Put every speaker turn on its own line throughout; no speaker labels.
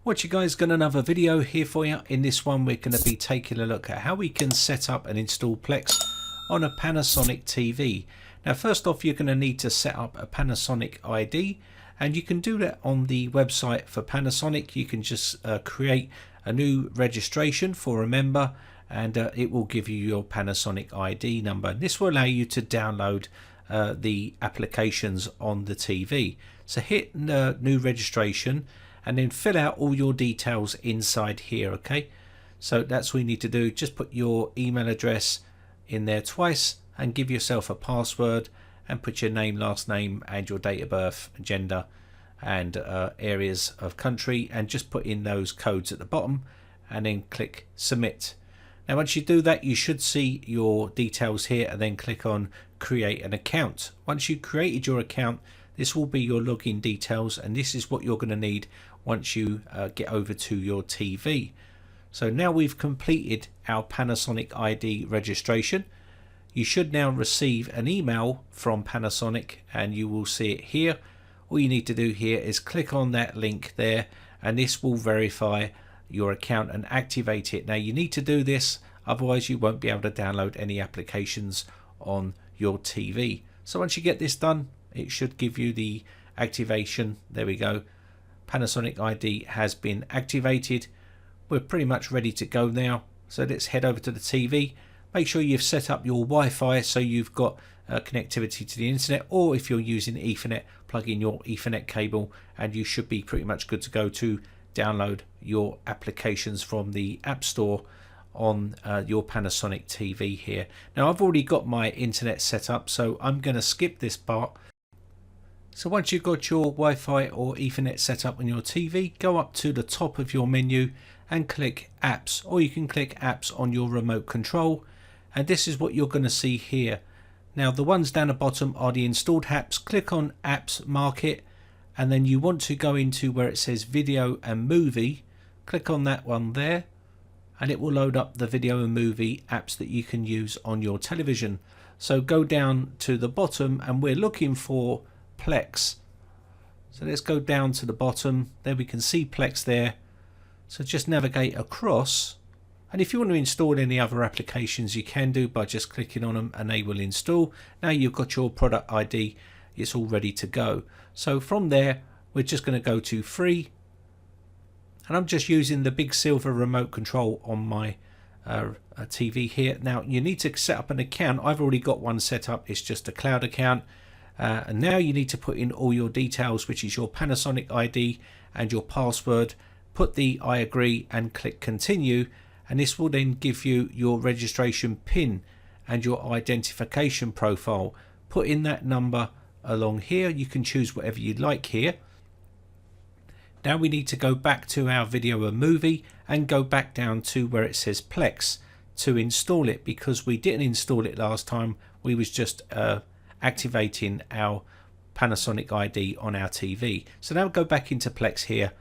What you guys, got another video here for you. In this one we're going to be taking a look at how we can set up and install Plex on a Panasonic TV. Now first off, you're going to need to set up a Panasonic ID, and you can do that on the website for Panasonic. You can just create a new registration for a member, and it will give you your Panasonic ID number. This will allow you to download the applications on the TV. So hit new registration and then fill out all your details inside here. Okay, so that's what you need to do. Just put your email address in there twice and give yourself a password, and put your name, last name, and your date of birth, gender, and areas of country, and just put in those codes at the bottom and then click submit. Now once you do that, you should see your details here, and then click on create an account. Once you created your account, this will be your login details, and this is what you're going to need once you get over to your TV. So now we've completed our Panasonic ID registration. You should now receive an email from Panasonic, and you will see it here. All you need to do here is click on that link there, and this will verify your account and activate it. Now you need to do this, otherwise you won't be able to download any applications on your TV. So once you get this done, it should give you the activation. There we go. Panasonic ID has been activated. We're pretty much ready to go now. So let's head over to the TV. Make sure you've set up your Wi-Fi so you've got connectivity to the internet, or if you're using Ethernet, plug in your Ethernet cable and you should be pretty much good to go to download your applications from the App Store on your Panasonic TV here. Now I've already got my internet set up, so I'm going to skip this part. So once you've got your Wi-Fi or Ethernet set up on your TV, go up to the top of your menu and click apps, or you can click apps on your remote control, and this is what you're going to see here. Now the ones down the bottom are the installed apps. Click on apps market, and then you want to go into where it says video and movie. Click on that one there, and it will load up the video and movie apps that you can use on your television. So go down to the bottom, and we're looking for Plex. So let's go down to the bottom. There we can see Plex there. So just navigate across, and if you want to install any other applications, you can do by just clicking on them, and they will install. Now you've got your product ID, it's all ready to go. So from there we're just going to go to free, and I'm just using the big silver remote control on my TV here. Now you need to set up an account. I've already got one set up, it's just a cloud account. And now you need to put in all your details, which is your Panasonic ID and your password. Put the I agree and click continue, and this will then give you your registration PIN and your identification profile. Put in that number along here. You can choose whatever you'd like here. Now we need to go back to our video and movie and go back down to where it says Plex to install it, because we didn't install it last time. We was just activating our Panasonic ID on our TV. So now go back into Plex here,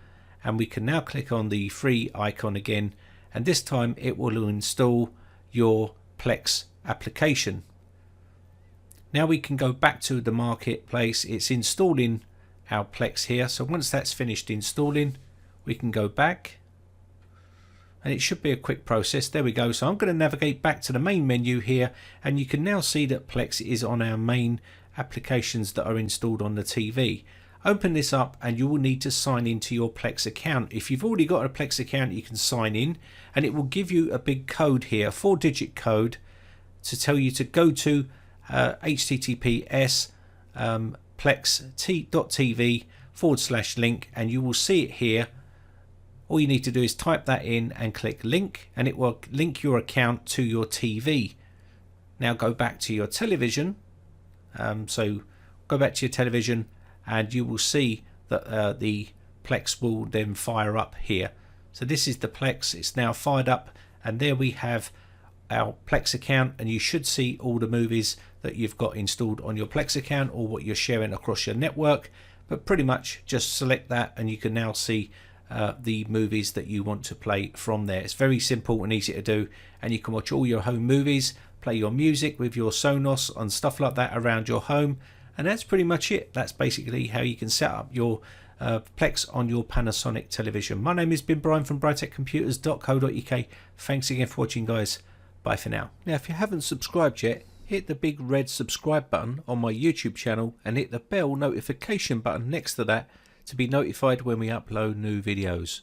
and we can now click on the free icon again, and this time it will install your Plex application. Now we can go back to the marketplace. It's installing our Plex here, so once that's finished installing, we can go back, and it should be a quick process. There we go. So I'm going to navigate back to the main menu here, and you can now see that Plex is on our main applications that are installed on the TV. Open this up, and you will need to sign into your Plex account. If you've already got a Plex account, you can sign in, and it will give you a big code here, a 4-digit code, to tell you to go to https plex.tv/link, and you will see it here. All you need to do is type that in and click link, and it will link your account to your TV. Now go back to your television. So go back to your television, and you will see that the Plex will then fire up here. So this is the Plex. It's now fired up, and there we have our Plex account, and you should see all the movies that you've got installed on your Plex account, or what you're sharing across your network. But pretty much just select that, and you can now see the movies that you want to play from there. It's very simple and easy to do, and you can watch all your home movies, play your music with your Sonos and stuff like that around your home, And that's pretty much it. That's basically how you can set up your Plex on your Panasonic television. My name has been Brian from briteccomputers.co.uk. Thanks again for watching, guys. Bye for now. Now, if you haven't subscribed yet, hit the big red subscribe button on my YouTube channel and hit the bell notification button next to that to be notified when we upload new videos.